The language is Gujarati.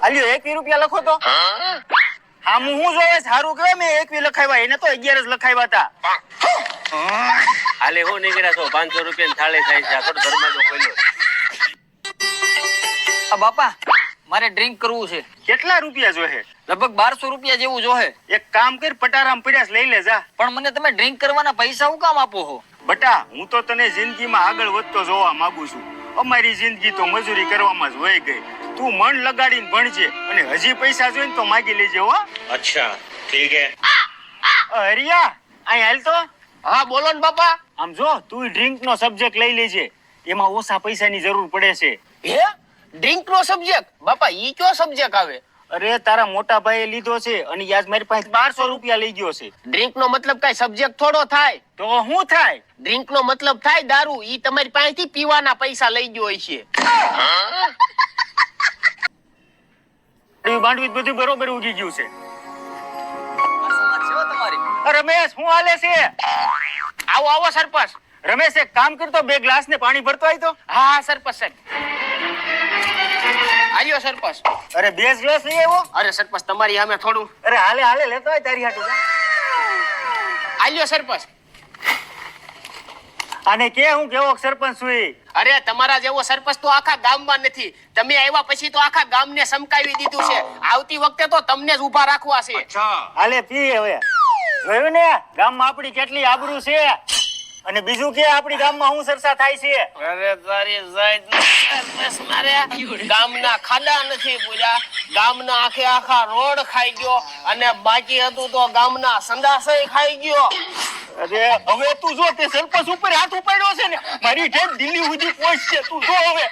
આલ્યો 21 રૂપિયા લખો તો. હા હું જોવે સારું કહેવાય મેં 21 લખાવ્યા એને તો 11 જ લખાવ્યા હતા. હાલે હું નીકળ્યા છો 500 રૂપિયા થાળે થાય છે. આ તો દરવાજો ખોલ્યો. આ બાપા મારે ડ્રિંક કરવું છે. કેટલા રૂપિયા જોહે? લગભગ 1200 રૂપિયા જેવું જોહે. એક કામ કર પટારામ પડ્યા લઈ લે જા. પણ મને તમે ડ્રિંક કરવાના પૈસા હું કામ આપો છો? બટા હું તો તને જિંદગીમાં આગળ વધતો જોવા માંગુ છું. અમારી જિંદગી તો મજૂરી કરવામાં જ વહી ગઈ. તું મન લગાડીને ભણજે અને હજી પૈસા જોઈને તો માગી લેજે હો. અચ્છા ઠીક હે. હરિયા અહીં હાલ તો. હા બોલો ને બાપા. આમ જો તું ડ્રિંક નો સબ્જેક્ટ લઈ લેજે. એમાં ઓછા પૈસાની જરૂર પડે છે. હે ડ્રિંક નો સબ્જેક્ટ? બાપા ઈ કયો સબ્જેક્ટ આવે? અરે તારા મોટા ભાઈએ લીધો છે અને યાદ મારી પાસે 1200 રૂપિયા લઈ ગયો છે. ડ્રિંક નો મતલબ કઈ સબ્જેક્ટ થોડો થાય. તો શું થાય? ડ્રિંક નો મતલબ થાય દારૂ. ઈ તમારી પાસેથી પીવાના પૈસા લઈ ગયો છે. બાંડવી બધું બરોબર ઉગી ગયું છે. રમેશ શું હાલે છે? આવો આવો સરપંચ. રમેશ એક કામ કરતો 2 ગ્લાસ ને પાણી ભરતો આય તો. હા સરપંચ સાહેબ. આલ્યો સરપંચ. અરે 2 ગ્લાસ લઈ આવ્યો. અરે સરપંચ તમારી સામે થોડું. અરે હાલે હાલે લેતો આય તારી હાટુ. આલ્યો સરપંચ. આને કે હું કેવો સરપંચ છું? અરે તમારા જેવો સરપંચ તો આખા ગામમાં નથી. તમે આવ્યા પછી તો આખા ગામને સમકાવી દીધું છે. આવતી વખતે તો તમને જ ઊભા રાખવા છે. હાલે પી હવે. જોયું ને ગામમાં આપણી કેટલી આબરૂ છે. અને બીજું કે આપણી ગામમાં શું ચર્ચા થાય છે? અરે તારી જાત સરપંચ મારે ગામના ખાડા નથી પૂર્યા. ગામના આખે આખા રોડ ખાઈ ગયો અને બાકી હતું તો ગામના સંડાસય ખાઈ ગયો. અરે હવે તું જો તે સરપંચ ઉપર હાથ ઉપાડ્યો છે ને મારી ઠેક દિલ્હી સુધી પહોંચશે. તું જો હવે.